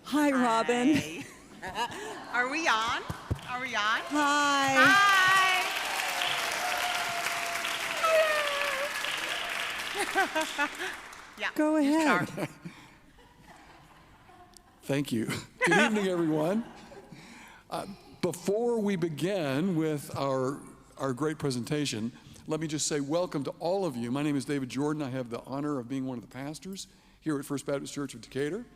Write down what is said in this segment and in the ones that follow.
Hi, Robin. Are we on? Are we on? Hi. Hi. Yeah. Go ahead. Thank you. Good evening, everyone. Before we begin with our great presentation, let me just say welcome to all of you. My name is David Jordan. I have the honor of being one of the pastors here at First Baptist Church of Decatur.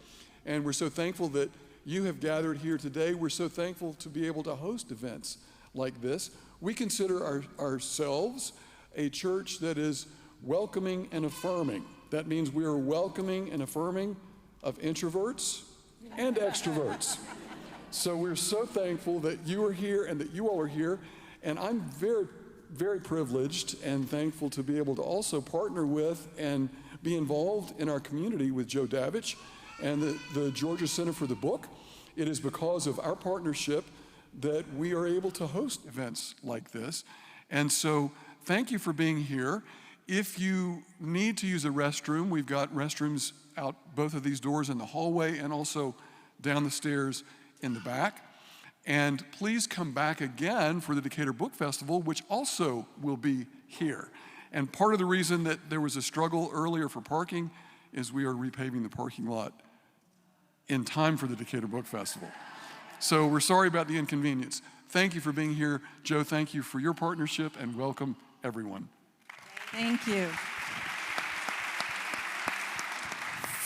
And we're so thankful that you have gathered here today. We're so thankful to be able to host events like this. We consider ourselves a church that is welcoming and affirming. That means we are welcoming and affirming of introverts and extroverts. So we're so thankful that you are here and that you all are here. And I'm very, very privileged and thankful to be able to also partner with and be involved in our community with Joe Davich and the Georgia Center for the Book. It is because of our partnership that we are able to host events like this. And so thank you for being here. If you need to use a restroom, we've got restrooms out both of these doors in the hallway and also down the stairs in the back. And please come back again for the Decatur Book Festival, which also will be here. And part of the reason that there was a struggle earlier for parking is we are repaving the parking lot in time for the Decatur Book Festival. So we're sorry about the inconvenience. Thank you for being here. Joe, thank you for your partnership, and welcome everyone. Thank you.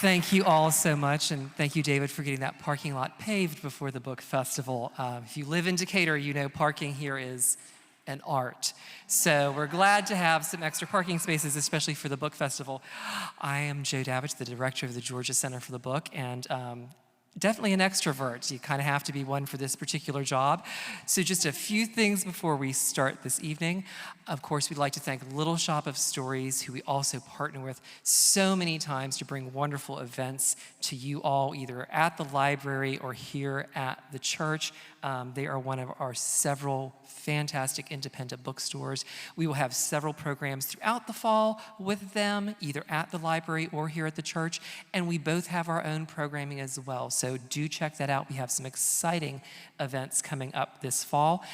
Thank you all so much, and thank you, David, for getting that parking lot paved before the book festival. If you live in Decatur, you know parking here is an art. So we're glad to have some extra parking spaces, especially for the book festival. I am Joe Davich, the director of the Georgia Center for the Book, and definitely an extrovert. You kind of have to be one for this particular job. So just a few things before we start this evening. Of course, we'd like to thank Little Shop of Stories, who we also partner with so many times to bring wonderful events to you all, either at the library or here at the church. They are one of our several fantastic independent bookstores. We will have several programs throughout the fall with them, either at the library or here at the church, and we both have our own programming as well. So do check that out. We have some exciting events coming up this fall.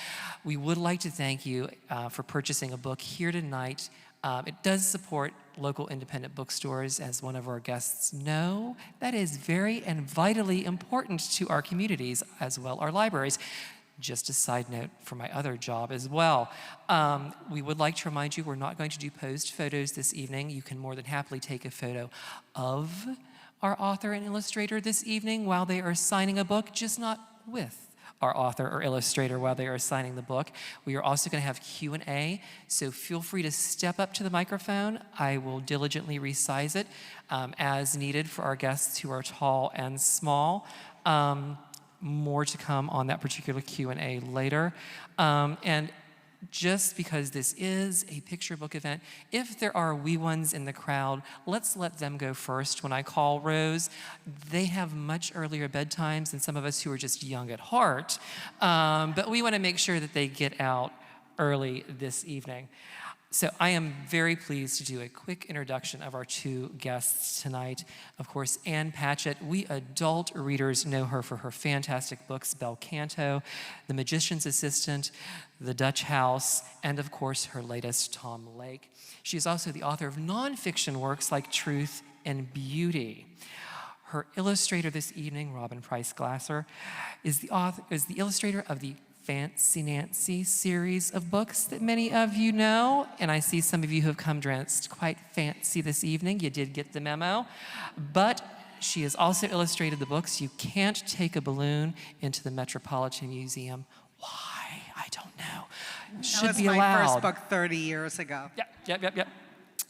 We would like to thank you for purchasing a book here tonight. It does support local independent bookstores, as one of our guests know. That is very and vitally important to our communities, as well our libraries. Just a side note for my other job as well. We would like to remind you we're not going to do posed photos this evening. You can more than happily take a photo of our author and illustrator this evening while they are signing a book, just not with our author or illustrator while they are signing the book. We are also going to have Q&A, so feel free to step up to the microphone. I will diligently resize it as needed for our guests who are tall and small. More to come on that particular Q&A later. And just because this is a picture book event, if there are wee ones in the crowd, let's let them go first when I call Rose. They have much earlier bedtimes than some of us who are just young at heart, but we want to make sure that they get out early this evening. So I am very pleased to do a quick introduction of our two guests tonight. Of course, Ann Patchett. We adult readers know her for her fantastic books, Bel Canto, The Magician's Assistant, The Dutch House, and of course, her latest, Tom Lake. She is also the author of nonfiction works like Truth and Beauty. Her illustrator this evening, Robin Preiss Glasser, is the illustrator of the Fancy Nancy series of books that many of you know, and I see some of you who have come dressed quite fancy this evening. You did get the memo, but she has also illustrated the books You Can't Take a Balloon into the Metropolitan Museum. Why? I don't know. Should be allowed. That was my first book 30 years ago. Yep.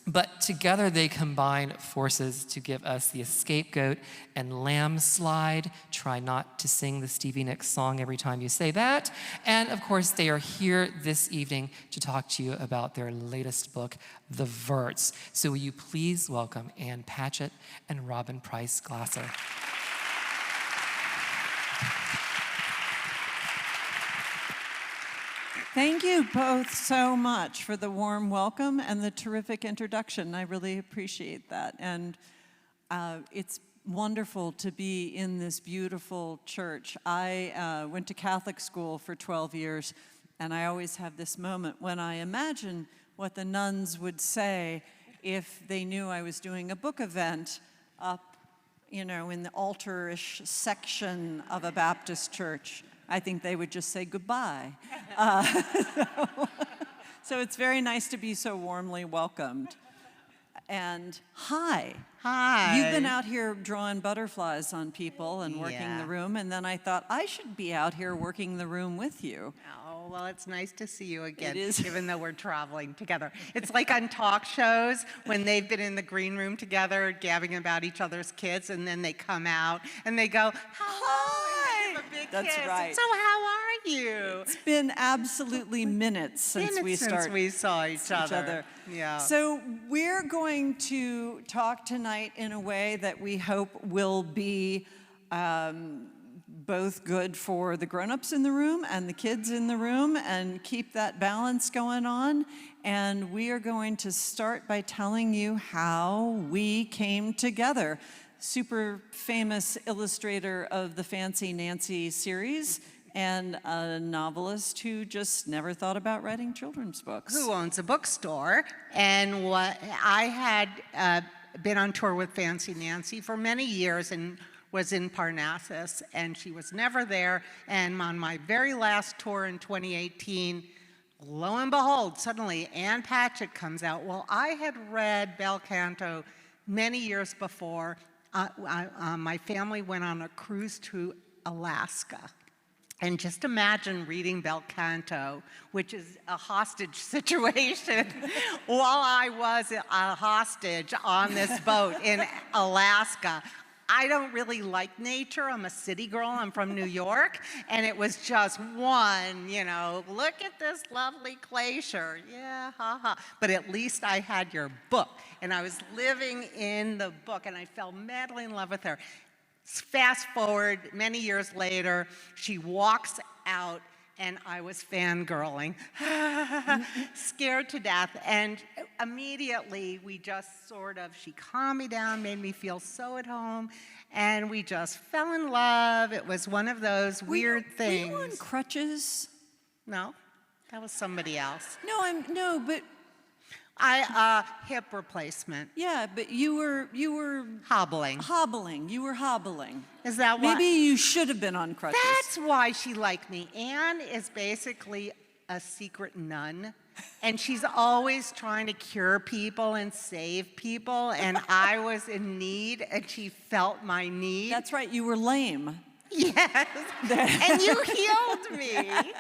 But together they combine forces to give us The Scapegoat and Lamb Slide. Try not to sing the Stevie Nicks song every time you say that. And of course, they are here this evening to talk to you about their latest book, The Verts. So will you please welcome Ann Patchett and Robin Preiss Glasser. Thank you both so much for the warm welcome and the terrific introduction. I really appreciate that. And it's wonderful to be in this beautiful church. I went to Catholic school for 12 years, and I always have this moment when I imagine what the nuns would say if they knew I was doing a book event up, in the altar-ish section of a Baptist church. I think they would just say goodbye. So it's very nice to be so warmly welcomed. And hi. Hi. You've been out here drawing butterflies on people and working the room, and then I thought I should be out here working the room with you. Oh, well, it's nice to see you again, It is. even though we're traveling together. It's like on talk shows when they've been in the green room together, gabbing about each other's kids, and then they come out and they go, hi, and they give a big That's kiss. right. So how are you? It's been absolutely minutes since we saw each other. Yeah. So we're going to talk tonight in a way that we hope will be both good for the grown-ups in the room and the kids in the room, and keep that balance going on. And we are going to start by telling you how we came together. Super famous illustrator of the Fancy Nancy series, and a novelist who just never thought about writing children's books. Who owns a bookstore, and I had been on tour with Fancy Nancy for many years and was in Parnassus, and she was never there. And on my very last tour in 2018, lo and behold, suddenly Ann Patchett comes out. Well, I had read Bel Canto many years before. My family went on a cruise to Alaska. And just imagine reading Bel Canto, which is a hostage situation, while I was a hostage on this boat in Alaska. I don't really like nature. I'm a city girl. I'm from New York. And it was just one, look at this lovely glacier. Yeah, ha. But at least I had your book. And I was living in the book, and I fell madly in love with her. Fast forward, many years later, she walks out, and I was fangirling, scared to death. And immediately, we just she calmed me down, made me feel so at home, and we just fell in love. It was one of those weird things. Were you on crutches? No, that was somebody else. No, but Hip replacement. yeah, but you were Hobbling. You were hobbling. Is that why? Maybe you should have been on crutches. That's why she liked me. Anne is basically a secret nun, and she's always trying to cure people and save people, and I was in need, and she felt my need. That's right, you were lame. Yes, and you healed me.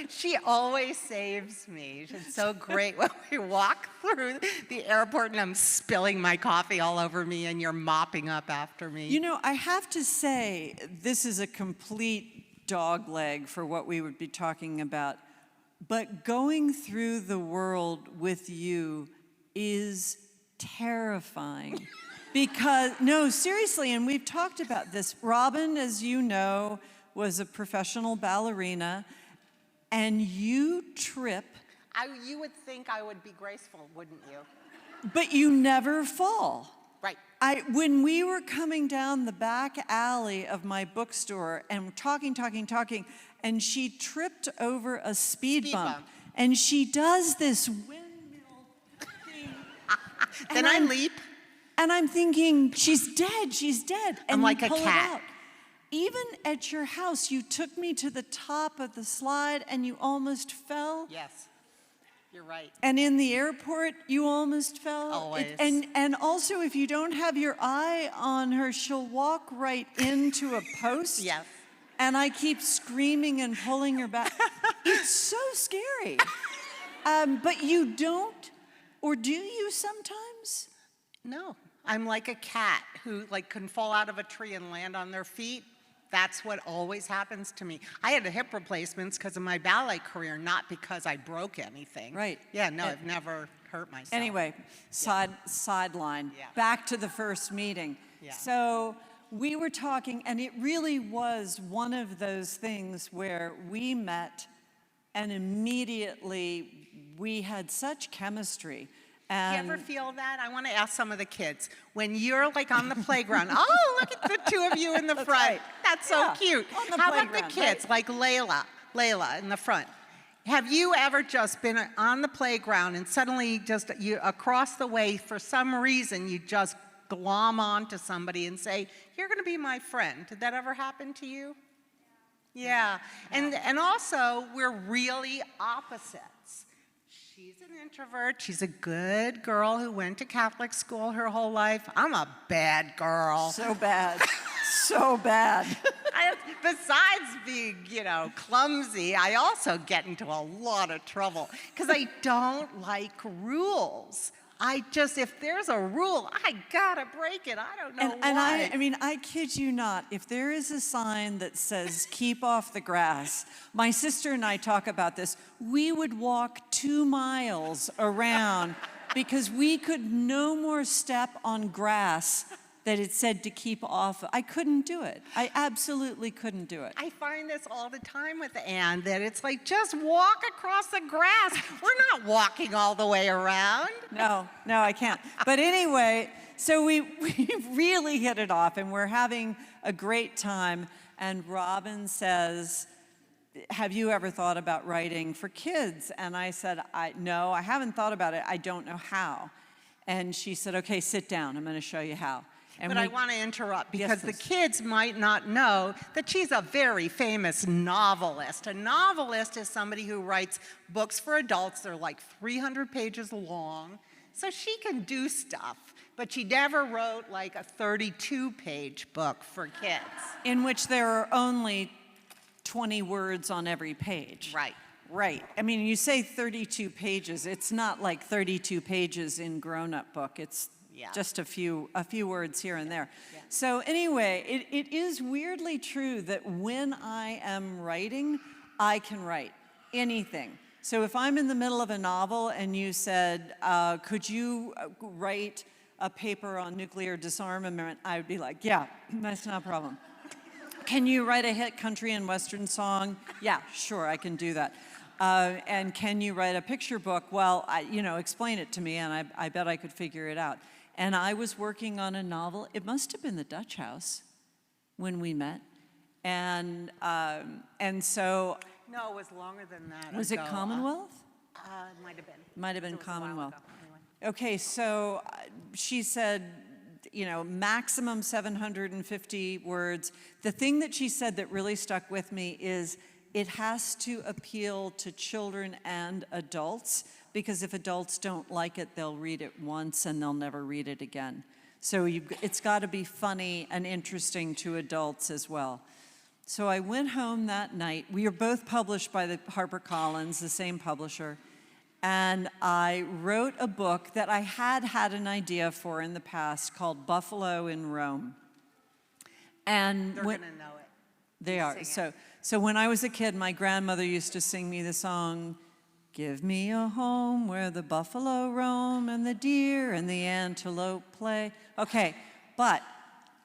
She always saves me. She's so great when we walk through the airport and I'm spilling my coffee all over me and you're mopping up after me. I have to say, this is a complete dogleg for what we would be talking about, but going through the world with you is terrifying. Because, no, seriously, and we've talked about this. Robin, as you know, was a professional ballerina, and you trip. You would think I would be graceful, wouldn't you? But you never fall. Right. When we were coming down the back alley of my bookstore and talking, and she tripped over a speed bump. And she does this windmill thing. Then I leap. And I'm thinking, she's dead. And I'm like a pull it cat. out. Even at your house, you took me to the top of the slide and you almost fell. Yes, you're right. And in the airport, you almost fell. Always. And also, if you don't have your eye on her, she'll walk right into a post. Yes. And I keep screaming and pulling her back. It's so scary. But you don't, or do you sometimes? No, I'm like a cat who can fall out of a tree and land on their feet. That's what always happens to me. I had hip replacements because of my ballet career, not because I broke anything. Right. Yeah, no, I've never hurt myself. Anyway, sideline. Yeah. Back to the first meeting. Yeah. So we were talking, and it really was one of those things where we met, and immediately we had such chemistry. Do you And ever feel that? I want to ask some of the kids. When you're like on the playground, oh, look at the two of you in the front. right. That's so Yeah, cute. on the How about the playground, kids, like Layla in the front? Have you ever just been on the playground and suddenly just you across the way, for some reason, you just glom on to somebody and say, you're going to be my friend? Did that ever happen to you? Yeah. And also, we're really opposites. She's an introvert. She's a good girl who went to Catholic school her whole life. I'm a bad girl. so bad, so bad. Besides being, clumsy, I also get into a lot of trouble because I don't like rules. If there's a rule, I gotta break it. I don't know And why. I kid you not, if there is a sign that says keep off the grass, my sister and I talk about this, we would walk 2 miles around because we could no more step on grass that it said to keep off. I couldn't do it. I absolutely couldn't do it. I find this all the time with Ann, that it's like, just walk across the grass. We're not walking all the way around. No, I can't. But anyway, so we really hit it off, and we're having a great time. And Robin says, have you ever thought about writing for kids? And I said, no, I haven't thought about it. I don't know how. And she said, okay, sit down. I'm going to show you how. But I want to interrupt because Yes, the please. kids might not know that she's a very famous novelist. A novelist is somebody who writes books for adults. They're like 300 pages long. So she can do stuff, but she never wrote like a 32-page book for kids. In which there are only 20 words on every page. Right. Right. I mean, you say 32 pages. It's not like 32 pages in grown-up book. It's just a few words here and there. Yeah. So anyway, it is weirdly true that when I am writing, I can write anything. So if I'm in the middle of a novel and you said, could you write a paper on nuclear disarmament, I would be like, yeah, that's not a problem. Can you write a hit country and western song? Yeah, sure, I can do that. And can you write a picture book? Well, explain it to me, and I bet I could figure it out. And I was working on a novel. It must have been the Dutch House when we met. And so... No, it was longer than that. Was it Commonwealth? It might have been. Might have been It was a while Commonwealth. ago, anyway. Okay, so she said, maximum 750 words. The thing that she said that really stuck with me is it has to appeal to children and adults, because if adults don't like it, they'll read it once and they'll never read it again. So it's got to be funny and interesting to adults as well. So I went home that night. We were both published by the HarperCollins, the same publisher. And I wrote a book that I had an idea for in the past called Buffalo in Rome. And They're going to know it. they are. Sing it. So when I was a kid, my grandmother used to sing me the song, "Give me a home where the buffalo roam and the deer and the antelope play." Okay, but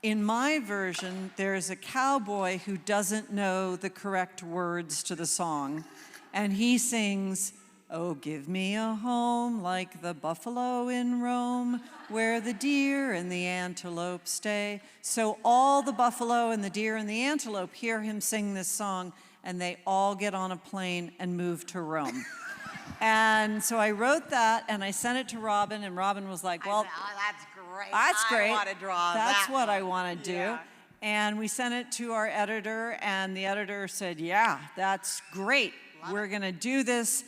in my version, there's a cowboy who doesn't know the correct words to the song, and he sings, "Oh, give me a home like the buffalo in Rome, where the deer and the antelope stay." So all the buffalo and the deer and the antelope hear him sing this song, and they all get on a plane and move to Rome. And so I wrote that, and I sent it to Robin, and Robin was like, well, that's great. that's great. I want to draw That's that what I one." want to do. Yeah. And we sent it to our editor, and the editor said, yeah, that's great. We're going to do this.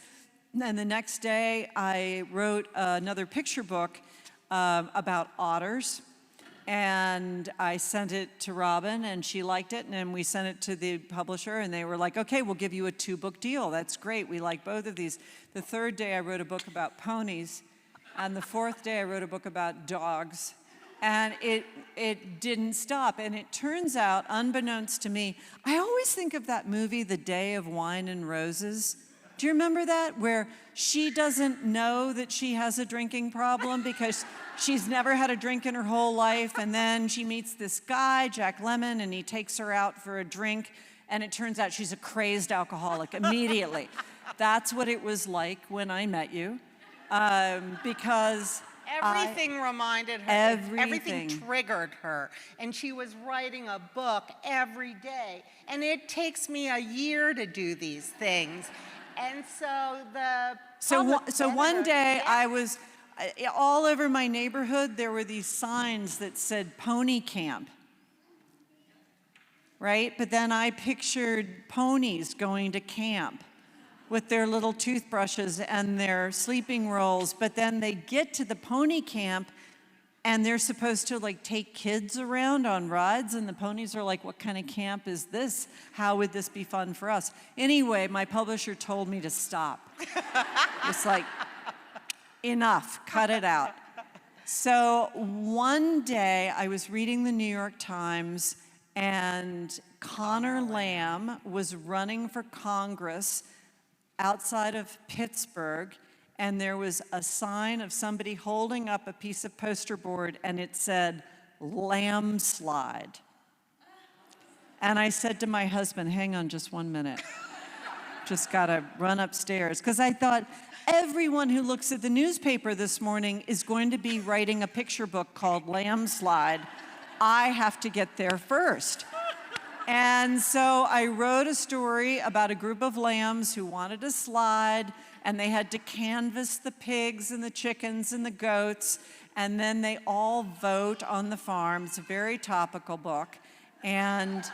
And the next day, I wrote another picture book about otters. And I sent it to Robin, and she liked it. And then we sent it to the publisher, and they were like, okay, we'll give you a 2-book deal. That's great. We like both of these. The third day, I wrote a book about ponies. And the fourth day, I wrote a book about dogs. And it didn't stop. And it turns out, unbeknownst to me, I always think of that movie, The Day of Wine and Roses. Do you remember that? Where she doesn't know that she has a drinking problem because she's never had a drink in her whole life. And then she meets this guy, Jack Lemmon, and he takes her out for a drink. And it turns out she's a crazed alcoholic immediately. That's what it was like when I met you. because Everything reminded her. Everything triggered her. And she was writing a book every day. And it takes me a year to do these things. And so the So one day I was all over my neighborhood. There were these signs that said pony camp, right? But then I pictured ponies going to camp with their little toothbrushes and their sleeping rolls. But then they get to the pony camp and they're supposed to like take kids around on rides, and the ponies are like, what kind of camp is this? How would this be fun for us? Anyway, my publisher told me to stop. It's like, enough, cut it out. So one day I was reading the New York Times, and Connor Lamb was running for Congress outside of Pittsburgh, and there was a sign of somebody holding up a piece of poster board, and it said, landslide. And I said to my husband, hang on just 1 minute. Just gotta run upstairs. Because I thought, everyone who looks at the newspaper this morning is going to be writing a picture book called Landslide. I have to get there first. And so I wrote a story about a group of lambs who wanted to slide, and they had to canvass the pigs and the chickens and the goats, and then they all vote on the farm. It's a very topical book. And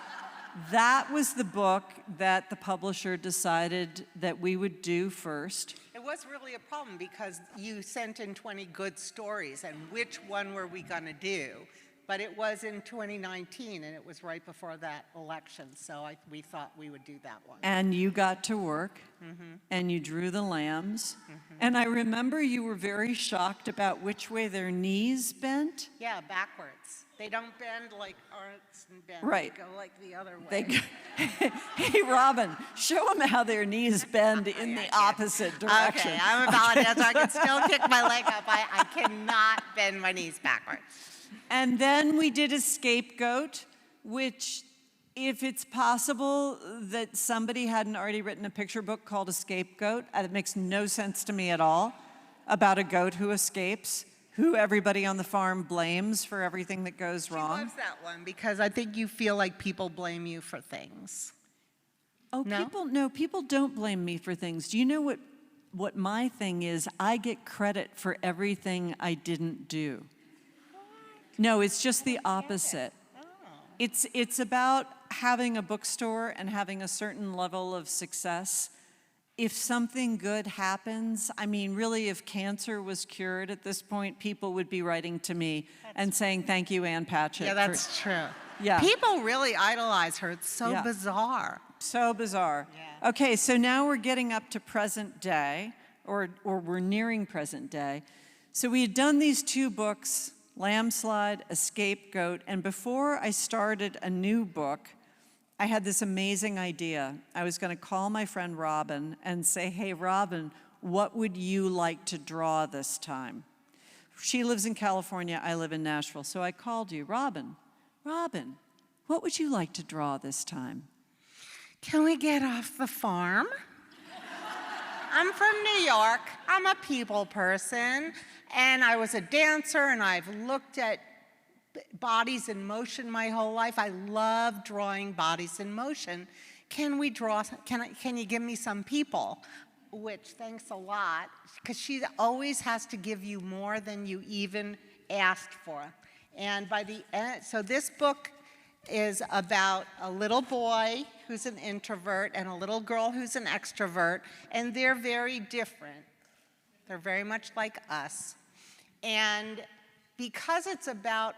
that was the book that the publisher decided that we would do first. It was really a problem because you sent in 20 good stories, and which one were we going to do? But it was in 2019, and it was right before that election, so we thought we would do that one. And you got to work, and you drew the lambs. And I remember you were very shocked about which way their knees bent. Yeah, backwards. They don't bend like arts and bend. Right. They go like the other way. Hey, Robin, show them how their knees bend in the opposite direction. Okay, I'm a ballet dancer. I can still kick my leg up. I cannot bend my knees backwards. And then we did a scapegoat, which, if it's possible that somebody hadn't already written a picture book called A Scapegoat, it makes no sense to me at all, about a goat who escapes, who everybody on the farm blames for everything that goes wrong. She loves that one because I think you feel like people blame you for things. Oh, No? People don't blame me for things. Do you know what my thing is? I get credit for everything I didn't do. No, it's just the opposite. It's about having a bookstore and having a certain level of success. If something good happens, I mean, really, if cancer was cured at this point, people would be writing to me and saying, thank you, Ann Patchett. Yeah, that's true. Yeah. People really idolize her. It's so bizarre. So bizarre. Yeah. Okay, so now we're getting up to present day, or we're nearing present day. So we had done these two books, Landslide, A Scapegoat, and before I started a new book, I had this amazing idea. I was going to call my friend Robin and say, hey, Robin, what would you like to draw this time? She lives in California, I live in Nashville, so I called you. Robin, what would you like to draw this time? Can we get off the farm? I'm from New York. I'm a people person. And I was a dancer, and I've looked at bodies in motion my whole life. I love drawing bodies in motion. Can we draw, can you give me some people? Which, thanks a lot, because she always has to give you more than you even asked for. And by the end, so this book is about a little boy who's an introvert and a little girl who's an extrovert, and they're very different. They're very much like us. And because it's about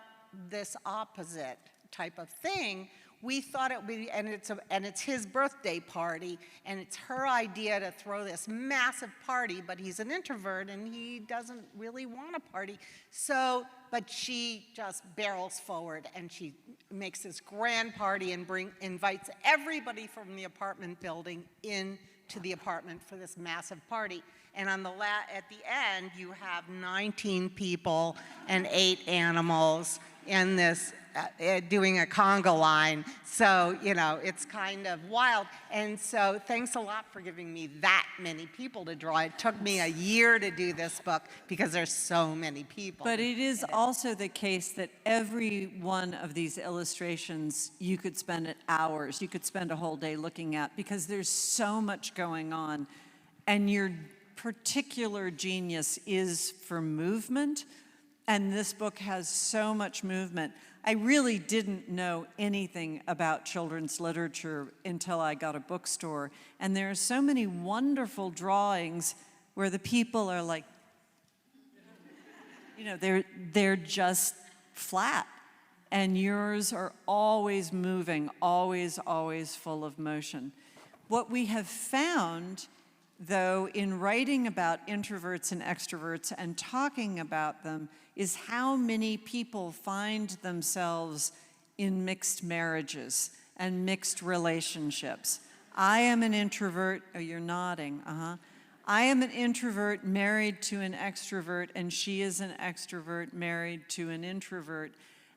this opposite type of thing, we thought it would be, and it's his birthday party, and it's her idea to throw this massive party, but he's an introvert and he doesn't really want a party. So, but she just barrels forward and she makes this grand party and invites everybody from the apartment building into the apartment for this massive party. And on at the end, you have 19 people and 8 animals in this doing a conga line. So, you know, it's kind of wild. And so thanks a lot for giving me that many people to draw. It took me a year to do this book because there's so many people. But it is also the case that every one of these illustrations you could spend hours, you could spend a whole day looking at, because there's so much going on. And your particular genius is for movement. And this book has so much movement. I really didn't know anything about children's literature until I got a bookstore. And there are so many wonderful drawings where the people are like, you know, they're just flat. And yours are always moving, always, always full of motion. What we have found, though, in writing about introverts and extroverts and talking about them, is how many people find themselves in mixed marriages and mixed relationships. I am an introvert. Oh, you're nodding. I am an introvert married to an extrovert, and she is an extrovert married to an introvert.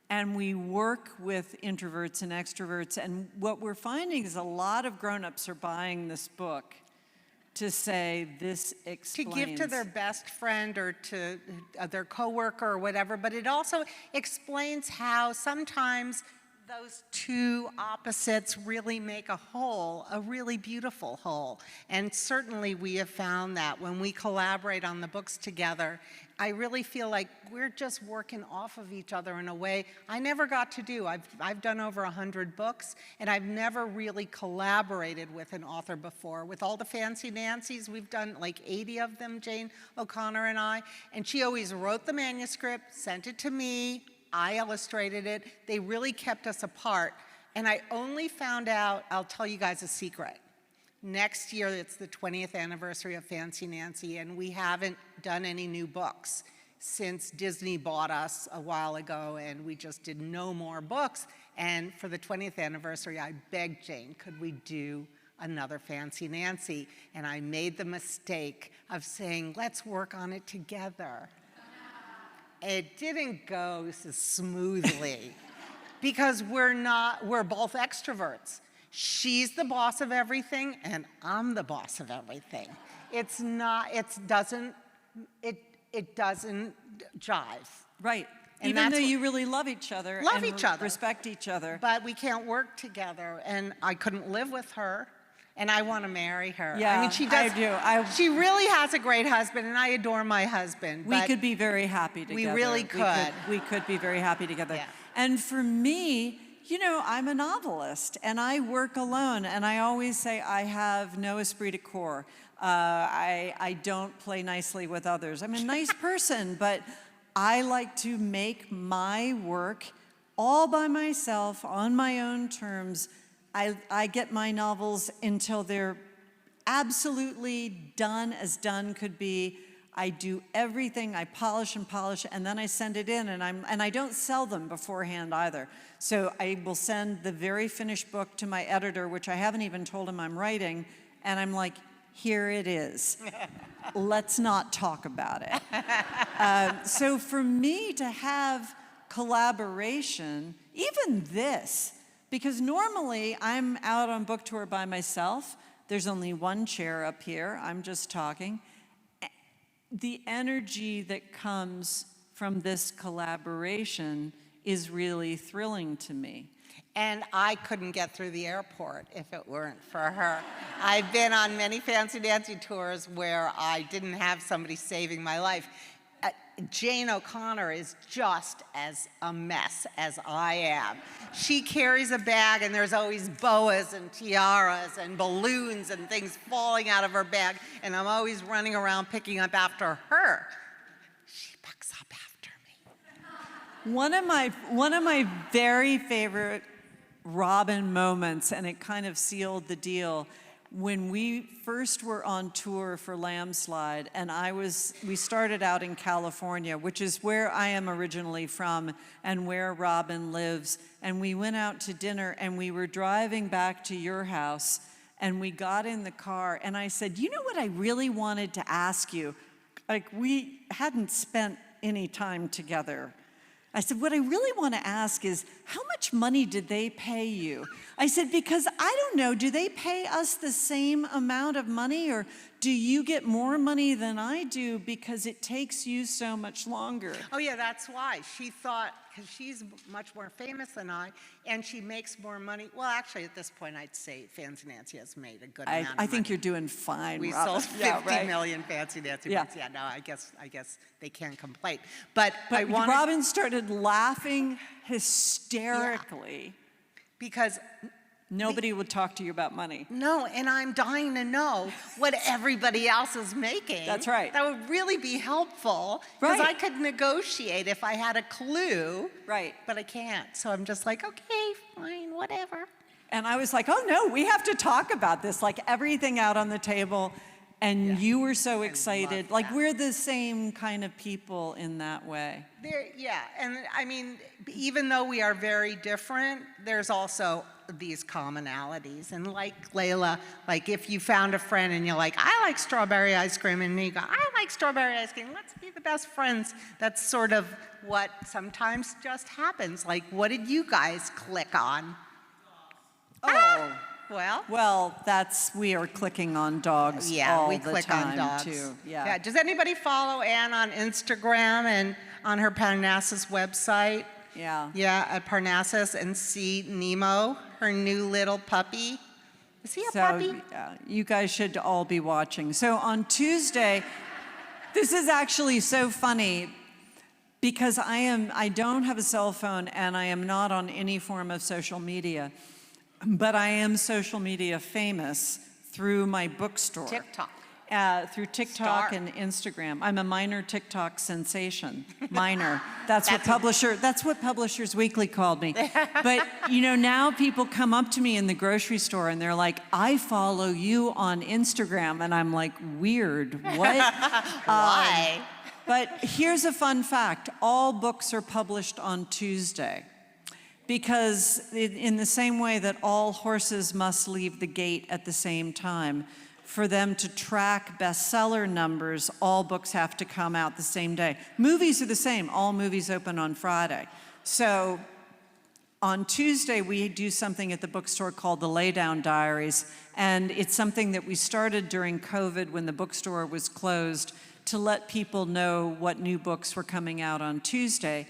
And we work with introverts and extroverts, and what we're finding is a lot of grown-ups are buying this book to say this explains. To give to their best friend or to their coworker or whatever, but it also explains how sometimes those two opposites really make a whole, a really beautiful whole. And certainly we have found that when we collaborate on the books together, I really feel like we're just working off of each other in a way I never got to do. I've done over 100 books, and I've never really collaborated with an author before. With all the Fancy Nancys, we've done like 80 of them, Jane O'Connor and I, and she always wrote the manuscript, sent it to me, I illustrated it. They really kept us apart, and I only found out, I'll tell you guys a secret. Next year, it's the 20th anniversary of Fancy Nancy, and we haven't done any new books since Disney bought us a while ago, and we just did no more books. And for the 20th anniversary, I begged Jane, could we do another Fancy Nancy? And I made the mistake of saying, let's work on it together. It didn't go so smoothly because we're both extroverts. She's the boss of everything, and I'm the boss of everything. It doesn't jive. Right. And even though you really love each other. Love each other. Respect each other. But we can't work together, and I couldn't live with her, and I want to marry her. Yeah, I mean, she does. I do. She really has a great husband, and I adore my husband. We could be very happy together. We really could. We could be very happy together. Yeah. And for me, you know, I'm a novelist, and I work alone, and I always say I have no esprit de corps. I don't play nicely with others. I'm a nice person, but I like to make my work all by myself, on my own terms. I get my novels until they're absolutely done as done could be. I do everything, I polish, and then I send it in, and I don't sell them beforehand either. So I will send the very finished book to my editor, which I haven't even told him I'm writing, and I'm like, here it is. Let's not talk about it. So for me to have collaboration, even this, because normally I'm out on book tour by myself, there's only one chair up here, I'm just talking. The energy that comes from this collaboration is really thrilling to me. And I couldn't get through the airport if it weren't for her. I've been on many Fancy Nancy tours where I didn't have somebody saving my life. Jane O'Connor is just as a mess as I am. She carries a bag, and there's always boas and tiaras and balloons and things falling out of her bag, and I'm always running around picking up after her. She picks up after me. One of my very favorite Robin moments, and it kind of sealed the deal, when we first were on tour for Landslide, and we started out in California, which is where I am originally from and where Robin lives, and we went out to dinner, and we were driving back to your house, and we got in the car, and I said, you know what I really wanted to ask you? Like, we hadn't spent any time together. I said, what I really want to ask is, how much money did they pay you? I said, because I don't know, do they pay us the same amount of money, or do you get more money than I do because it takes you so much longer? Oh yeah, that's why. She thought, because she's much more famous than I, and she makes more money. Well, actually, at this point, I'd say Fancy Nancy has made a good amount of money. I think you're doing fine, We Robin. sold 50 million Fancy Nancy books. Yeah, no, I guess they can't complain. But I wanted, Robin started laughing hysterically. because Nobody would talk to you about money. no, and I'm dying to know what everybody else is making. That's right. That would really be helpful, because Right. I could negotiate if I had a clue. Right. But I can't, so I'm just like, okay, fine, whatever. And I was like, oh no, we have to talk about this, like everything out on the table. And you were so excited. Like that. we're the same kind of people in that way. Yeah, and I mean, even though we are very different, there's also these commonalities. And like Layla, like if you found a friend and you're like, I like strawberry ice cream, and you go, I like strawberry ice cream, let's be the best friends. That's sort of what sometimes just happens. Like, what did you guys click on? Oh. Well, we are clicking on dogs yeah, all we the click time on dogs. too. Yeah. Does anybody follow Ann on Instagram and on her Parnassus website? Yeah. Yeah, at Parnassus, and see Nemo, her new little puppy. Is he a puppy? You guys should all be watching. So on Tuesday, this is actually so funny because I don't have a cell phone and I am not on any form of social media. But I am social media famous through my bookstore. TikTok. Through TikTok and Instagram. I'm a minor TikTok sensation. Minor. That's what Publishers Weekly called me. But now people come up to me in the grocery store and they're like, I follow you on Instagram. And I'm like, weird. What? Why? But here's a fun fact. All books are published on Tuesday. Because in the same way that all horses must leave the gate at the same time, for them to track bestseller numbers, all books have to come out the same day. Movies are the same. All movies open on Friday. So on Tuesday, we do something at the bookstore called the Laydown Diaries, and it's something that we started during COVID when the bookstore was closed to let people know what new books were coming out on Tuesday.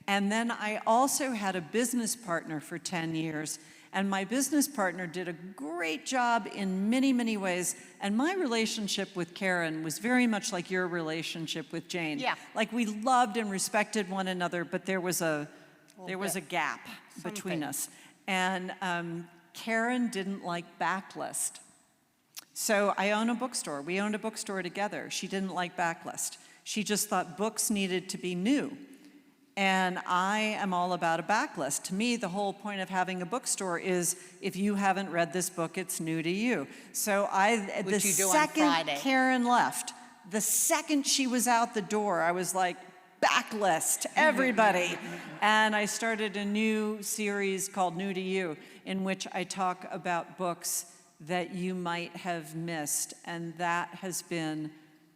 And then I also had a business partner for 10 years, and my business partner did a great job in many, many ways. And my relationship with Karen was very much like your relationship with Jane. Yeah. Like we loved and respected one another, but there was a gap between us. And Karen didn't like backlist. So I own a bookstore. We owned a bookstore together. She didn't like backlist. She just thought books needed to be new. And I am all about a backlist. To me, the whole point of having a bookstore is if you haven't read this book, it's new to you. So the second Karen left, the second she was out the door, I was like, backlist, everybody. And I started a new series called New to You, in which I talk about books that you might have missed. And that has been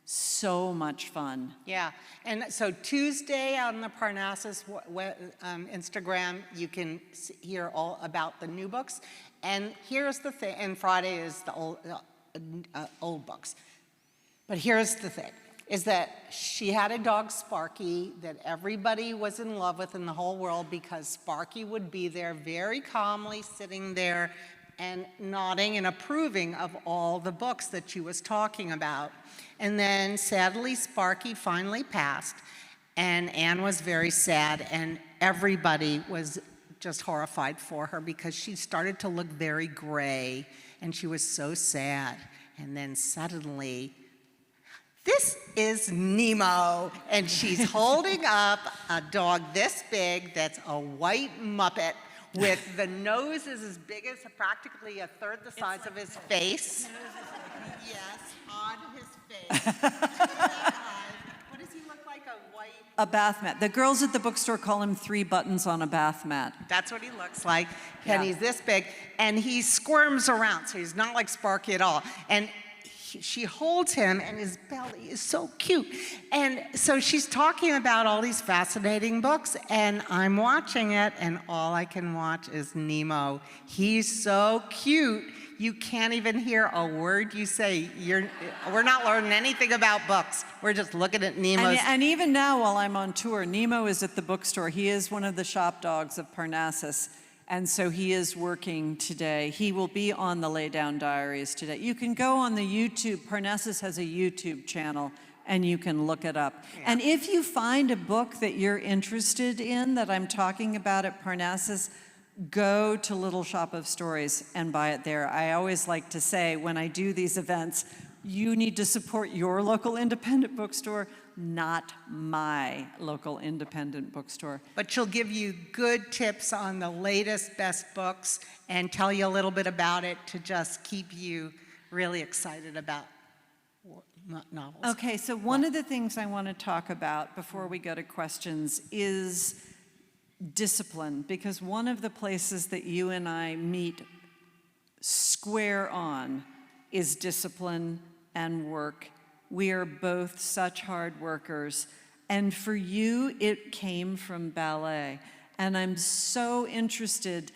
so much fun. Yeah, and so Tuesday on the Parnassus Instagram, you can hear all about the new books. And here's the thing, and Friday is the old books. But here's the thing, is that she had a dog, Sparky, that everybody was in love with in the whole world, because Sparky would be there very calmly sitting there and nodding and approving of all the books that she was talking about. And then sadly, Sparky finally passed, and Anne was very sad, and everybody was just horrified for her because she started to look very gray, and she was so sad. And then suddenly, this is Nemo, and she's holding up a dog this big that's a white Muppet with the nose is as big as practically a third the size of his face. Yes, on his face. What does he look like? A bath mat. The girls at the bookstore call him 3 buttons on a bath mat. That's what he looks like. And he's this big, and he squirms around, so he's not like Sparky at all. And she holds him, and his belly is so cute. And so she's talking about all these fascinating books, and I'm watching it, and all I can watch is Nemo. He's so cute. You can't even hear a word you say. We're not learning anything about books. We're just looking at Nemo's. And even now, while I'm on tour, Nemo is at the bookstore. He is one of the shop dogs of Parnassus, and so he is working today. He will be on the Lay Down Diaries today. You can go on the YouTube. Parnassus has a YouTube channel, and you can look it up. Yeah. And if you find a book that you're interested in that I'm talking about at Parnassus, go to Little Shop of Stories and buy it there. I always like to say when I do these events, you need to support your local independent bookstore, not my local independent bookstore. But she'll give you good tips on the latest best books and tell you a little bit about it to just keep you really excited about novels. Okay, so one of the things I want to talk about before we go to questions is discipline, because one of the places that you and I meet square on is discipline and work. We are both such hard workers, and for you, it came from ballet. And I'm so interested,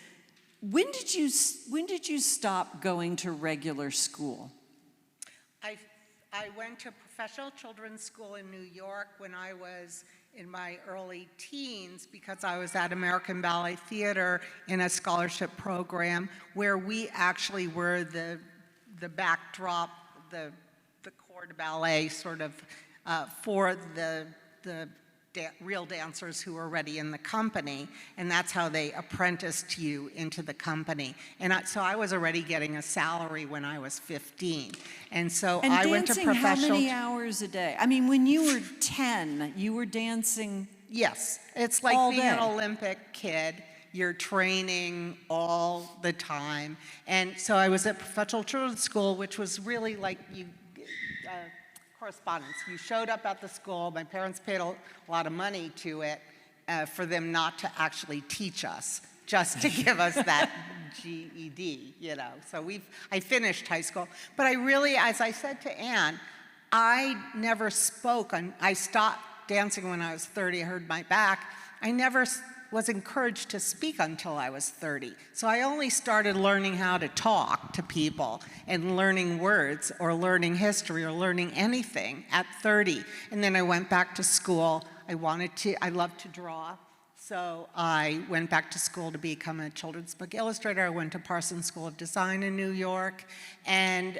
when did you stop going to regular school? I went to professional children's school in New York when I was in my early teens, because I was at American Ballet Theater in a scholarship program where we actually were the backdrop, the corps de ballet sort of for the real dancers who were already in the company, and that's how they apprenticed you into the company. And so I was already getting a salary when I was 15. And so I went to professional. And dancing how many hours a day? I mean, when you were 10, you were dancing. Yes, it's like all being day. an Olympic kid. You're training all the time. And so I was at professional children's school, which was really like correspondence. You showed up at the school. My parents paid a lot of money to it for them not to actually teach us, just to give us that GED, you know. So I finished high school. But I really, as I said to Ann, I never spoke. I stopped dancing when I was 30. I hurt my back. I never was encouraged to speak until I was 30. So I only started learning how to talk to people and learning words or learning history or learning anything at 30. And then I went back to school. I loved to draw. So I went back to school to become a children's book illustrator. I went to Parsons School of Design in New York. And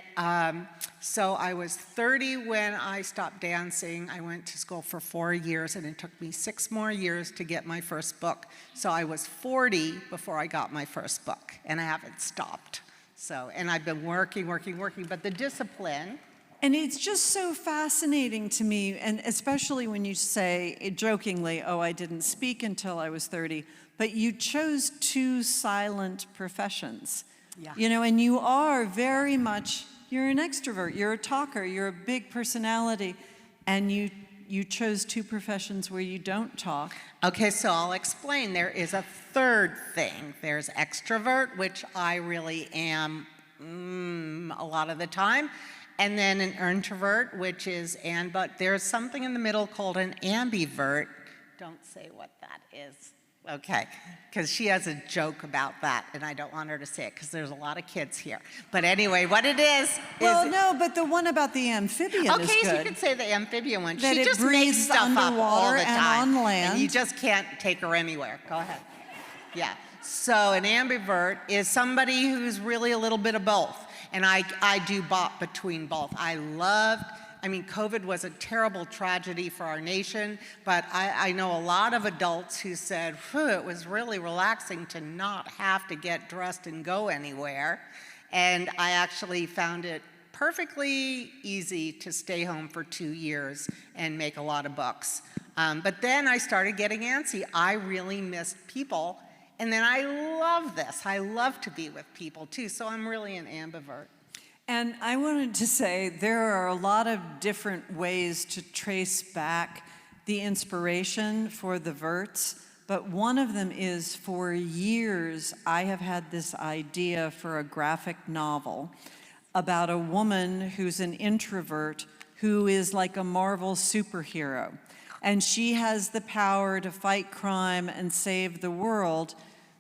so I was 30 when I stopped dancing. I went to school for 4 years, and it took me 6 more years to get my first book. So I was 40 before I got my first book, and I haven't stopped. So, and I've been working, but the discipline. And it's just so fascinating to me, and especially when you say jokingly, oh, I didn't speak until I was 30, but you chose 2 silent professions. Yeah. You know, and you are very much, you're an extrovert, you're a talker, you're a big personality, and you chose 2 professions where you don't talk. Okay, so I'll explain. There is a third thing. There's extrovert, which I really am a lot of the time. And then an introvert, which is Ann, but there's something in the middle called an ambivert. Don't say what that is. Okay, because she has a joke about that, and I don't want her to say it because there's a lot of kids here. But anyway, what it is well, no, but the one about the amphibian is good. Okay, so you could say the amphibian one. That she it just breathes makes stuff up all the time, and on land. and you just can't take her anywhere. Go ahead. Yeah. So an ambivert is somebody who's really a little bit of both. And I do bop between both. I mean, COVID was a terrible tragedy for our nation, but I know a lot of adults who said, it was really relaxing to not have to get dressed and go anywhere. And I actually found it perfectly easy to stay home for 2 years and make a lot of books. But then I started getting antsy. I really missed people. And then I love this. I love to be with people too, so I'm really an ambivert. And I wanted to say there are a lot of different ways to trace back the inspiration for the Verts, but one of them is for years I have had this idea for a graphic novel about a woman who's an introvert who is like a Marvel superhero. And she has the power to fight crime and save the world,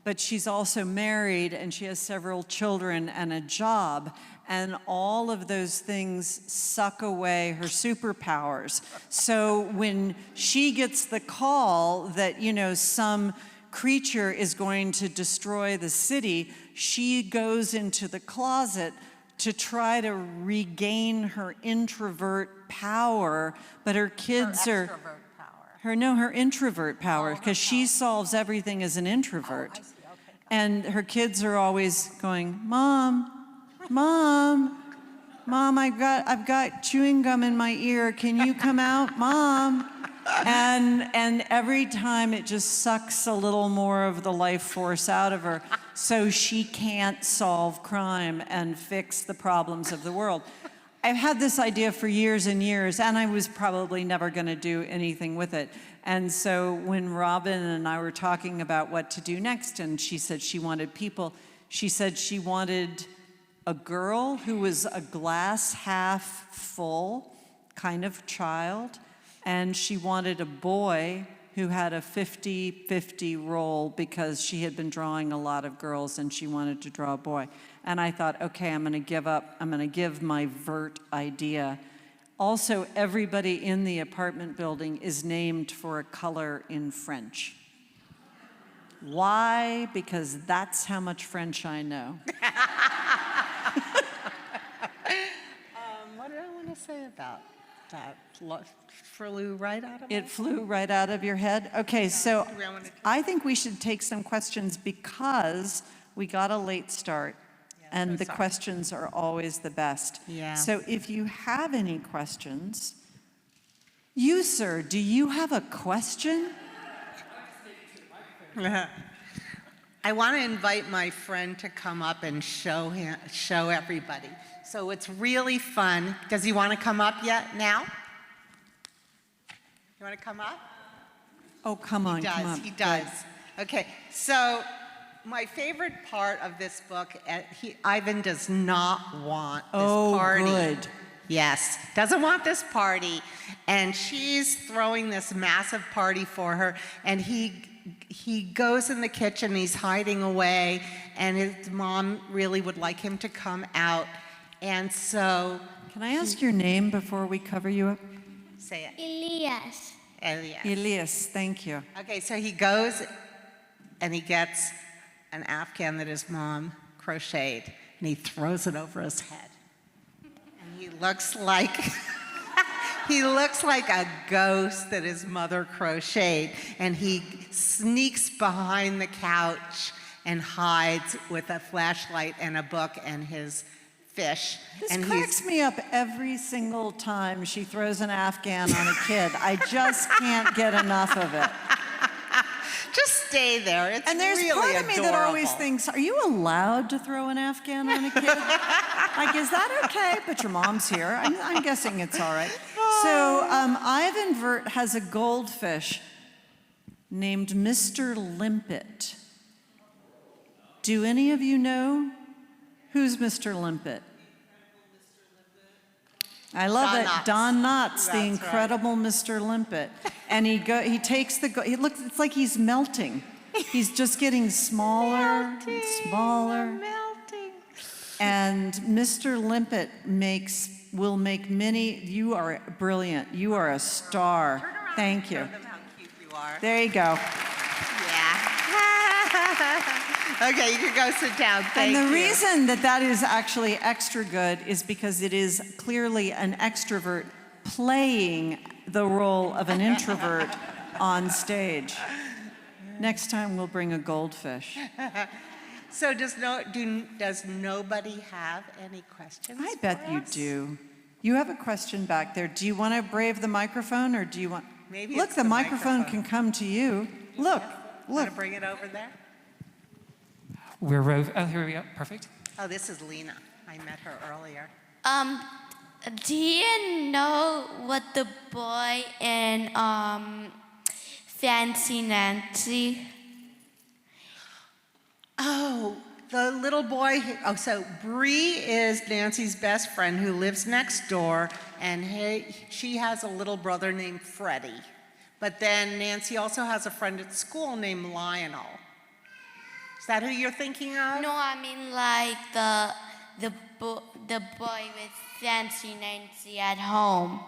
but she's also married and she has several children and a job. And all of those things suck away her superpowers. So when she gets the call that, you know, some creature is going to destroy the city, she goes into the closet to try to regain her introvert power, but her kids Her are... extrovert power. her introvert power, because she solves everything as an introvert. I see. Okay. And her kids are always going, Mom, Mom, Mom, I've got chewing gum in my ear. Can you come out, Mom? And every time it just sucks a little more of the life force out of her, so she can't solve crime and fix the problems of the world. I've had this idea for years and years, and I was probably never going to do anything with it. And so when Robin and I were talking about what to do next, and she said she wanted people, she said she wanted a girl who was a glass half full kind of child, and she wanted a boy who had a 50-50 role because she had been drawing a lot of girls and she wanted to draw a boy. And I thought, okay, I'm going to give my Vert idea. Also, everybody in the apartment building is named for a color in French. Why? Because that's how much French I know. What did I want to say about that? Flew right out of It flew right out of your head? Okay, so I think we should take some questions because we got a late start. And the questions are always the best. Yeah. So if you have any questions, you, sir, do you have a question? I want to invite my friend to come up and show everybody. So it's really fun. Does he want to come up yet now? You want to come up? Oh, come on, He does, come on. he does. Okay, so my favorite part of this book, Ivan does not want this party. Good. Yes, doesn't want this party. And she's throwing this massive party for her, and he goes in the kitchen, he's hiding away, and his mom really would like him to come out. And so... Can I ask your name before we cover you up? Say it. Elias. Elias. Elias, thank you. Okay, so he goes and he gets an Afghan that his mom crocheted, and he throws it over his head. And he looks like he looks like a ghost that his mother crocheted, and he sneaks behind the couch and hides with a flashlight and a book and his fish. This and cracks me up every single time she throws an Afghan on a kid. I just can't get enough of it. Just stay there. It's And there's really part of me that always adorable. thinks, are you allowed to throw an Afghan on a kid? Like, is that okay? But your mom's here. I'm guessing it's all right. So Ivan Vert has a goldfish named Mr. Limpet. Do any of you know who's Mr. Limpet? I love Don it. Knotts. Don Knotts, the That's incredible Mr. Limpet. And he takes it's like he's melting. He's just getting smaller and smaller. Melting. And Mr. Limpet will make many, you are brilliant. You are a star. Thank you. Show them how cute you are. There you go. Yeah. Okay, you can go sit down. Thank And the you. reason that is actually extra good is because it is clearly an extrovert playing the role of an introvert on stage. Next time we'll bring a goldfish. So does nobody have any questions? I bet for you us? do. You have a question back there. Do you want to brave the microphone or do you want... Maybe Look, it's the the microphone microphone. can come to you. Look, Want look. to bring it over there? Oh, here we go. Perfect. Oh, this is Lena. I met her earlier. Do you know what the boy in Fancy Nancy? Oh, The little boy, so Bree is Nancy's best friend who lives next door, and she has a little brother named Freddie. But then Nancy also has a friend at school named Lionel. Is that who you're thinking of? No, I mean like the boy with fancy Nancy at home.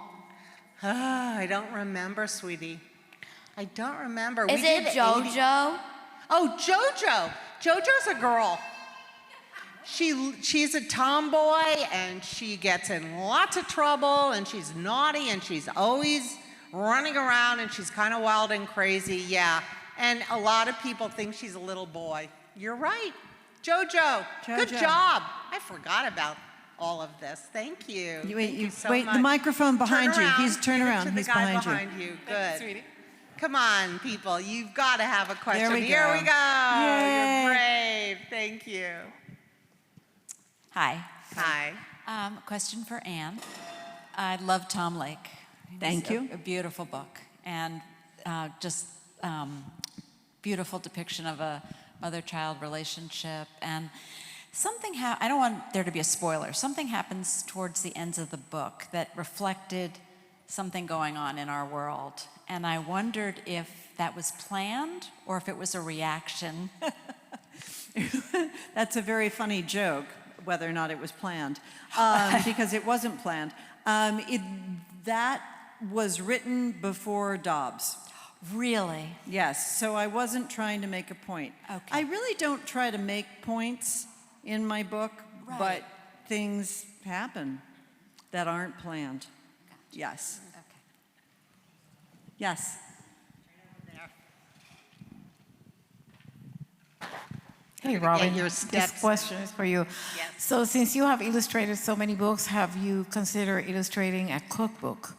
I don't remember, sweetie. I don't remember. Is it JoJo? Oh, JoJo. JoJo's a girl. She's a tomboy, and she gets in lots of trouble, and she's naughty, and she's always running around, and she's kind of wild and crazy, yeah. And a lot of people think she's a little boy. You're right. JoJo. Good job. I forgot about all of this. Thank you. Thank you so wait, much. the microphone behind Turn you. around. He's turn Give it around. to the He's guy behind you. Good. Thank you, sweetie. Come on, people. You've got to have a question. There we Here go. we go. Yay. You're brave. Thank you. Hi. Hi. Question for Ann. I love Tom Lake. Thank you. A beautiful book, and just beautiful depiction of a mother-child relationship. And something I don't want there to be a spoiler. Something happens towards the ends of the book that reflected something going on in our world. And I wondered if that was planned or if it was a reaction. That's a very funny joke, whether or not it was planned, because it wasn't planned. That was written before Dobbs. Really? Yes, so I wasn't trying to make a point. Okay. I really don't try to make points in my book, Right. but things happen that aren't planned. Yes. Okay. Yes. Hey, Robin, your this steps. question is for you. Yes. So since you have illustrated so many books, have you considered illustrating a cookbook?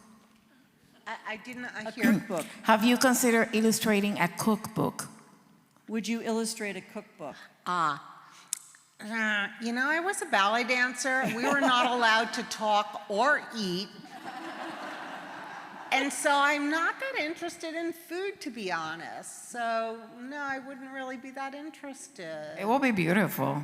I didn't A hear. cookbook. Have you considered illustrating a cookbook? Would you illustrate a cookbook? You know, I was a ballet dancer. We were not allowed to talk or eat. And so I'm not that interested in food, to be honest. So, no, I wouldn't really be that interested. It will be beautiful.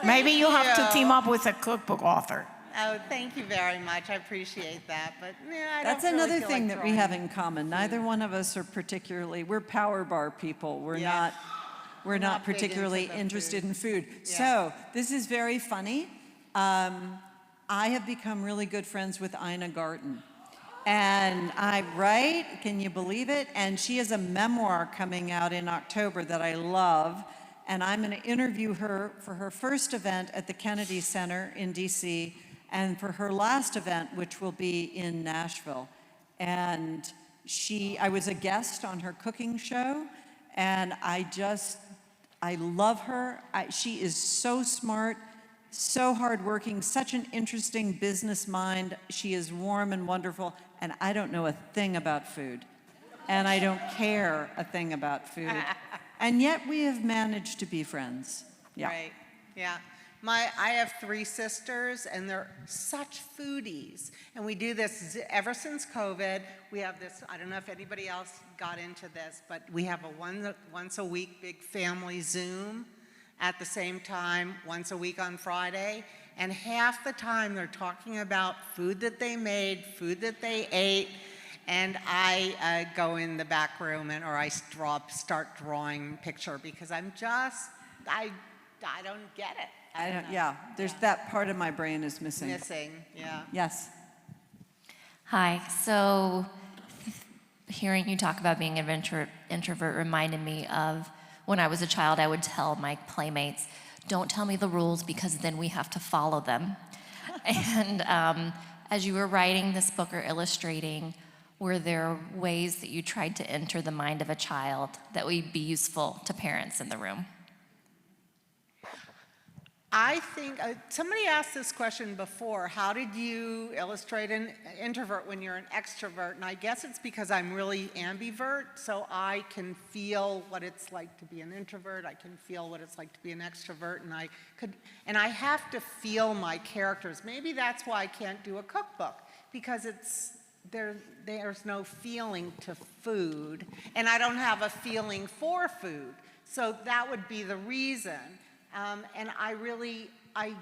Maybe you have to team up with a cookbook author. Oh, thank you very much. I appreciate that. But, yeah, I That's don't really another feel thing like that we have drawing. in common. Neither one of us are we're power bar people. We're Yeah. not not big into particularly the interested food. in food. Yeah. So this is very funny. I have become really good friends with Ina Garten. And right? Can you believe it? And she has a memoir coming out in October that I love. And I'm going to interview her for her first event at the Kennedy Center in DC and for her last event, which will be in Nashville. And I was a guest on her cooking show, and I love her. She is so smart, so hardworking, such an interesting business mind. She is warm and wonderful, and I don't know a thing about food. And I don't care a thing about food. And yet we have managed to be friends. Yeah. Right, yeah. I have 3 sisters, and they're such foodies. And we do this ever since COVID. We have this, I don't know if anybody else got into this, but we have a once a week big family Zoom at the same time, once a week on Friday. And half the time they're talking about food that they made, food that they ate. And I go in the back room or I start drawing picture because I don't get it. There's that part of my brain is missing. Yeah. Yes. Hi. So hearing you talk about being an introvert reminded me of when I was a child, I would tell my playmates, don't tell me the rules because then we have to follow them. And as you were writing this book or illustrating, were there ways that you tried to enter the mind of a child that would be useful to parents in the room? I think, somebody asked this question before, how did you illustrate an introvert when you're an extrovert? And I guess it's because I'm really ambivert, so I can feel what it's like to be an introvert, I can feel what it's like to be an extrovert, and I have to feel my characters. Maybe that's why I can't do a cookbook, because there's no feeling to food, and I don't have a feeling for food. So that would be the reason. And I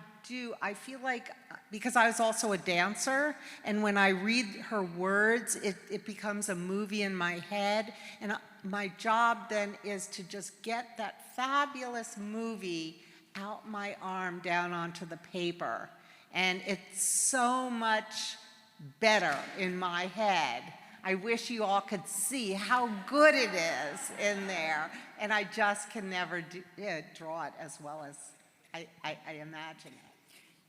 feel like, because I was also a dancer, and when I read her words, it becomes a movie in my head, and my job then is to just get that fabulous movie out my arm down onto the paper. And it's so much better in my head. I wish you all could see how good it is in there, and I just can never draw it as well as I imagine it.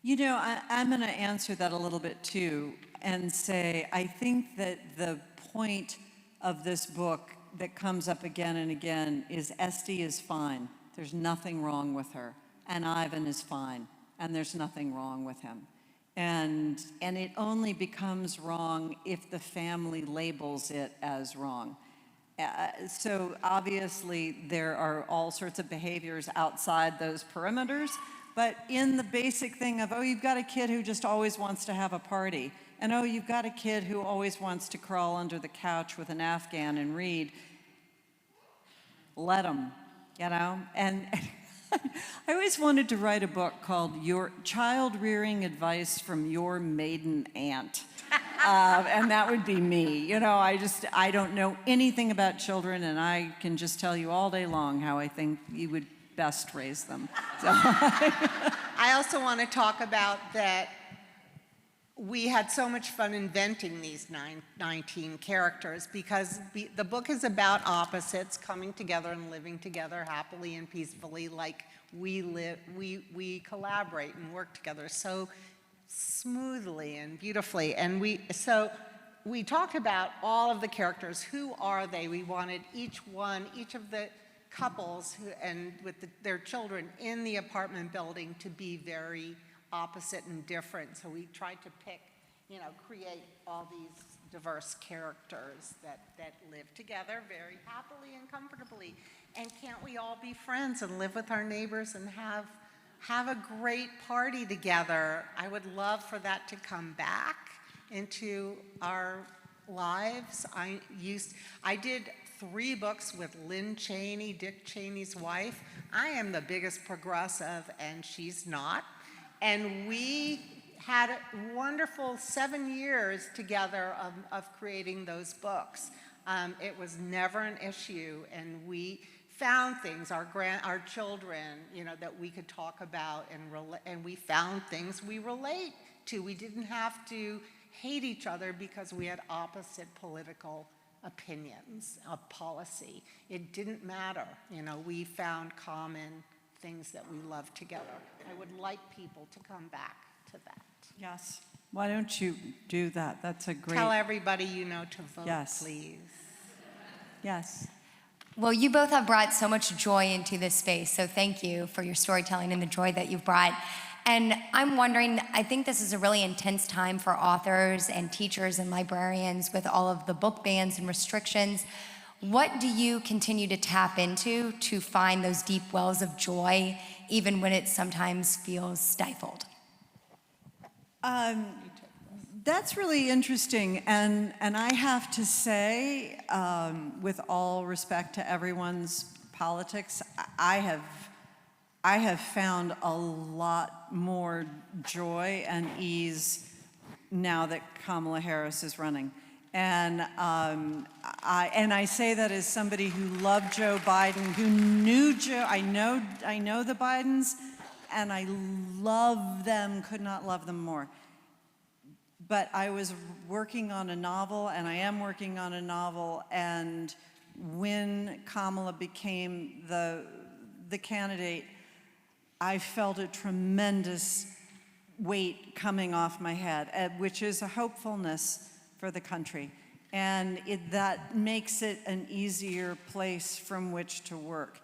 You know, I'm going to answer that a little bit too and say I think that the point of this book that comes up again and again is Esty is fine. There's nothing wrong with her. And Ivan is fine. And there's nothing wrong with him. And it only becomes wrong if the family labels it as wrong. So obviously there are all sorts of behaviors outside those perimeters, but in the basic thing of, oh, you've got a kid who just always wants to have a party, and oh, you've got a kid who always wants to crawl under the couch with an Afghan and read, let them, you know? And I always wanted to write a book called Your Child Rearing Advice from Your Maiden Aunt. And that would be me. You know, I don't know anything about children, and I can just tell you all day long how I think you would best raise them. So. I also want to talk about that we had so much fun inventing these 19 characters, because the book is about opposites coming together and living together happily and peacefully, like we collaborate and work together so smoothly and beautifully. And we talked about all of the characters. Who are they? We wanted each of the couples with their children in the apartment building to be very opposite and different. So we tried to create all these diverse characters that live together very happily and comfortably. And can't we all be friends and live with our neighbors and have a great party together? I would love for that to come back into our lives. I did 3 books with Lynn Cheney, Dick Cheney's wife. I am the biggest progressive, and she's not. And we had a wonderful 7 years together of creating those books. It was never an issue, and we found things, our children, that we could talk about, and we found things we relate to. We didn't have to hate each other because we had opposite political opinions of policy. It didn't matter. We found common things that we love together. I would like people to come back to that. Yes. Why don't you do that? That's a great... Tell everybody you know to vote, yes. Please. Yes. Well, you both have brought so much joy into this space, so thank you for your storytelling and the joy that you've brought. And I'm wondering, I think this is a really intense time for authors and teachers and librarians with all of the book bans and restrictions. What do you continue to tap into to find those deep wells of joy, even when it sometimes feels stifled? That's really interesting, and I have to say, with all respect to everyone's politics, I have found a lot more joy and ease now that Kamala Harris is running. And I say that as somebody who loved Joe Biden, who knew Joe. I know the Bidens, and I love them, could not love them more. But I was working on a novel, and I am working on a novel, and when Kamala became the candidate, I felt a tremendous weight coming off my head, which is a hopefulness for the country. And that makes it an easier place from which to work.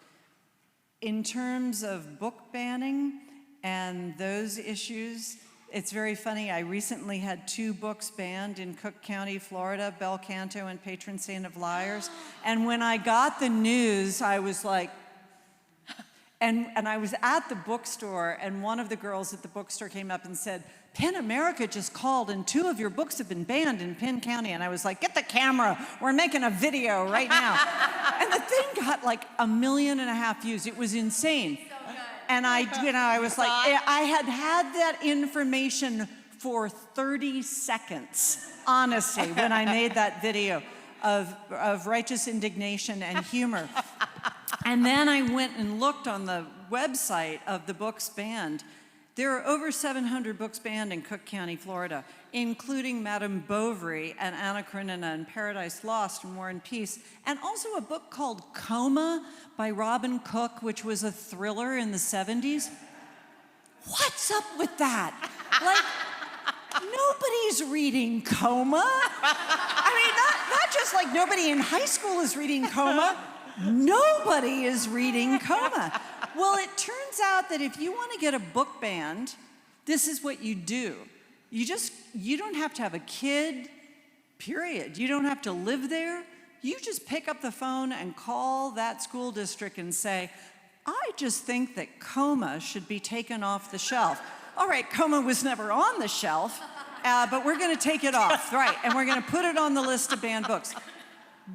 In terms of book banning and those issues, it's very funny. I recently had 2 books banned in Cook County, Florida, Bel Canto and Patron Saint of Liars. And when I got the news, I was like, and I was at the bookstore, and one of the girls at the bookstore came up and said, PEN America just called, and 2 of your books have been banned in Penn County. And I was like, get the camera. We're making a video right now. And the thing got like 1.5 million views. It was insane. And I was like, I had that information for 30 seconds, honestly, when I made that video of righteous indignation and humor. And then I went and looked on the website of the books banned. There are over 700 books banned in Cook County, Florida, including Madame Bovary and Anna Karenina and Paradise Lost and War and Peace, and also a book called Coma by Robin Cook, which was a thriller in the 70s. What's up with that? Like, nobody's reading Coma. I mean, not just like nobody in high school is reading Coma. Nobody is reading Coma. Well, it turns out that if you want to get a book banned, this is what you do. You don't have to have a kid, period. You don't have to live there. You just pick up the phone and call that school district and say, I just think that Coma should be taken off the shelf. All right, Coma was never on the shelf, but we're going to take it off, right? And we're going to put it on the list of banned books.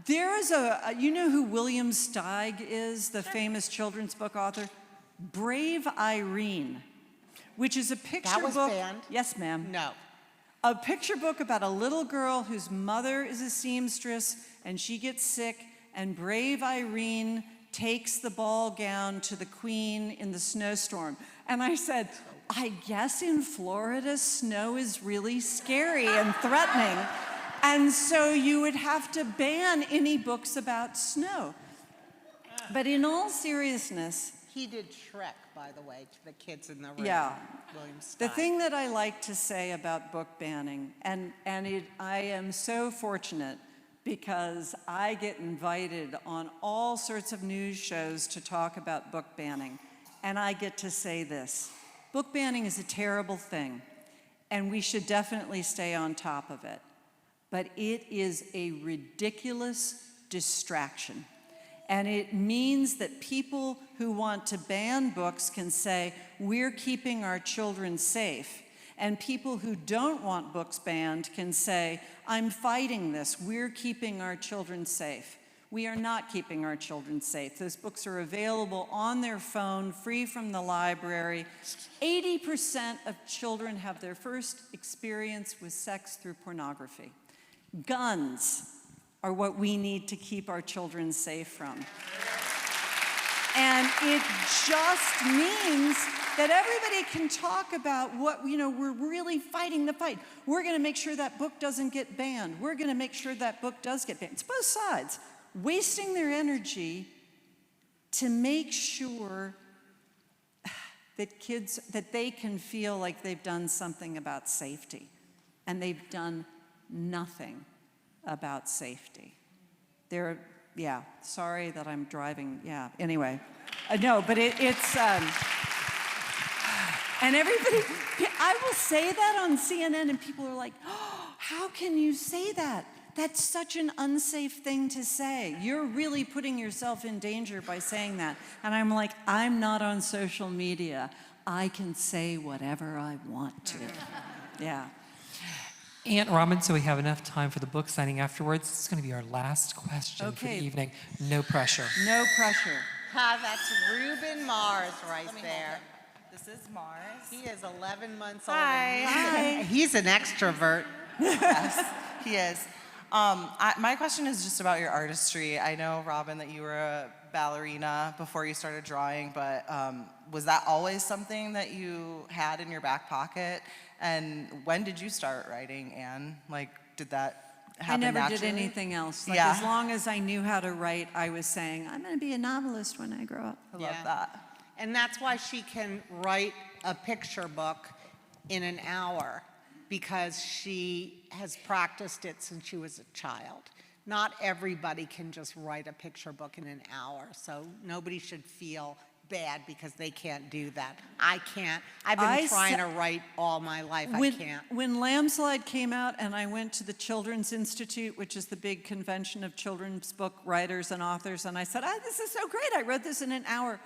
There is you know who William Steig is, the famous children's book author? Brave Irene, which is a picture book. That was banned? Yes, ma'am. No. A picture book about a little girl whose mother is a seamstress and she gets sick, and Brave Irene takes the ball gown to the queen in the snowstorm. And I said, I guess in Florida, snow is really scary and threatening. And so you would have to ban any books about snow. But in all seriousness, He did Shrek, by the way, to the kids in the room. yeah. William Stein. The thing that I like to say about book banning, I am so fortunate because I get invited on all sorts of news shows to talk about book banning. And I get to say this: book banning is a terrible thing, and we should definitely stay on top of it. But it is a ridiculous distraction. And it means that people who want to ban books can say, we're keeping our children safe. And people who don't want books banned can say, I'm fighting this, we're keeping our children safe. We are not keeping our children safe. Those books are available on their phone, free from the library. 80% of children have their first experience with sex through pornography. Guns are what we need to keep our children safe from. And it just means that everybody can talk about what, we're really fighting the fight. We're going to make sure that book doesn't get banned. We're going to make sure that book does get banned. It's both sides, wasting their energy to make sure that they can feel like they've done something about safety. And they've done nothing about safety. Sorry that I'm driving, anyway. No, but it's, and everybody, I will say that on CNN and people are like, oh, how can you say that? That's such an unsafe thing to say. You're really putting yourself in danger by saying that. And I'm like, I'm not on social media. I can say whatever I want to. Yeah. Aunt Robin, so we have enough time for the book signing afterwards. This is going to be our last question for the evening. No pressure. No pressure. That's Ruben Mars right there. This is Mars. He is 11 months old. Hi. He's an extrovert. Yes, he is. My question is just about your artistry. I know, Robin, that you were a ballerina before you started drawing, but was that always something that you had in your back pocket? And when did you start writing, Anne? Did that happen I never naturally? did anything else. Yeah. As long as I knew how to write, I was saying, I'm going to be a novelist when I grow up. I love that. And that's why she can write a picture book in an hour, because she has practiced it since she was a child. Not everybody can just write a picture book in an hour, so nobody should feel bad because they can't do that. I can't. I've been trying to write all my life. I can't. When Landslide came out and I went to the Children's Institute, which is the big convention of children's book writers and authors, and I said, this is so great. I wrote this in an hour.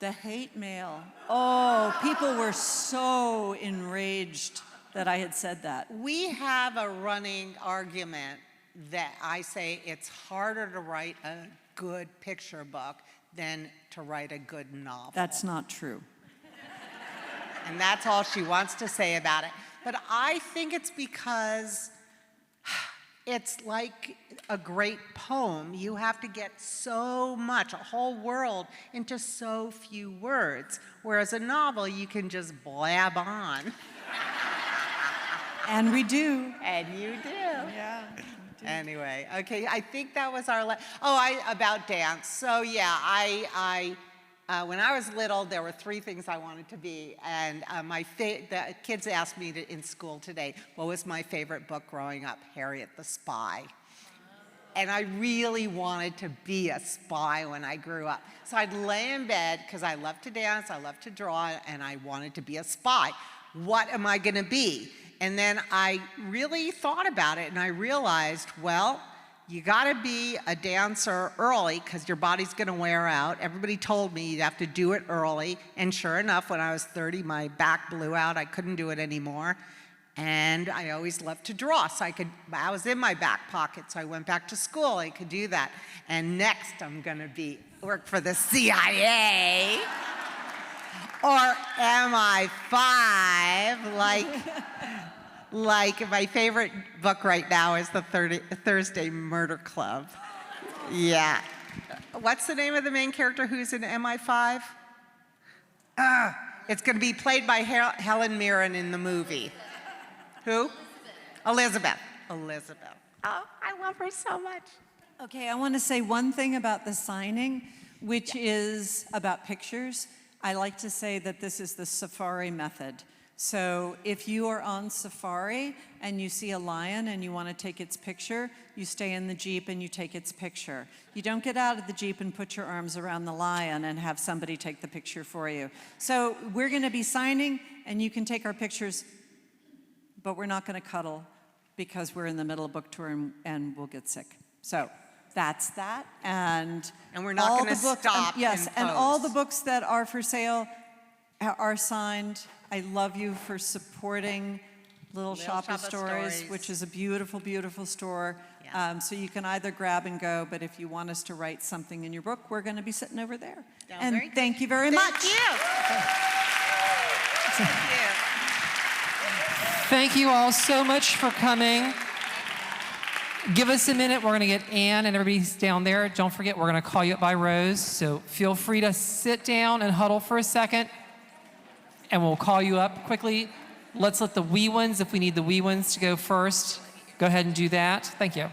The hate mail. Oh, people were so enraged that I had said that. We have a running argument that I say it's harder to write a good picture book than to write a good novel. That's not true. And that's all she wants to say about it. But I think it's because it's like a great poem. You have to get so much, a whole world, into so few words. Whereas a novel, you can just blab on. And we do. And you do. Yeah. Anyway, okay, I think that was our about dance. So yeah, I when I was little, there were 3 things I wanted to be, and the kids asked me in school today, what was my favorite book growing up? Harriet the Spy. And I really wanted to be a spy when I grew up. So I'd lay in bed, because I love to dance, I love to draw, and I wanted to be a spy. What am I gonna be? And then I really thought about it, and I realized, well, you gotta be a dancer early, because your body's gonna wear out. Everybody told me you'd have to do it early, and sure enough, when I was 30, my back blew out, I couldn't do it anymore. And I always loved to draw, so I was in my back pocket, so I went back to school, I could do that. And next, I'm gonna work for the CIA, or MI5, like my favorite book right now is the Thursday Murder Club. Yeah. What's the name of the main character who's in MI5? It's gonna be played by Helen Mirren in the movie. Who? Elizabeth. Elizabeth. Oh, I love her so much. Okay, I want to say one thing about the signing, which is about pictures. I like to say that this is the safari method. So if you are on safari and you see a lion and you want to take its picture, you stay in the Jeep and you take its picture. You don't get out of the Jeep and put your arms around the lion and have somebody take the picture for you. So we're going to be signing and you can take our pictures, but we're not going to cuddle because we're in the middle of book tour and we'll get sick. So that's that. And we're not going to stop. Yes, and all the books that are for sale are signed. I love you for supporting Little Shop of Stories, which is a beautiful, beautiful store. Yeah. So you can either grab and go, but if you want us to write something in your book, we're going to be sitting over there. And thank you very much. Thank you. Thank you. Thank you all so much for coming. Give us a minute. We're going to get Ann and everybody's down there. Don't forget, we're going to call you up by rows. So feel free to sit down and huddle for a second, and we'll call you up quickly. Let's let the wee ones, if we need the wee ones to go first, go ahead and do that. Thank you.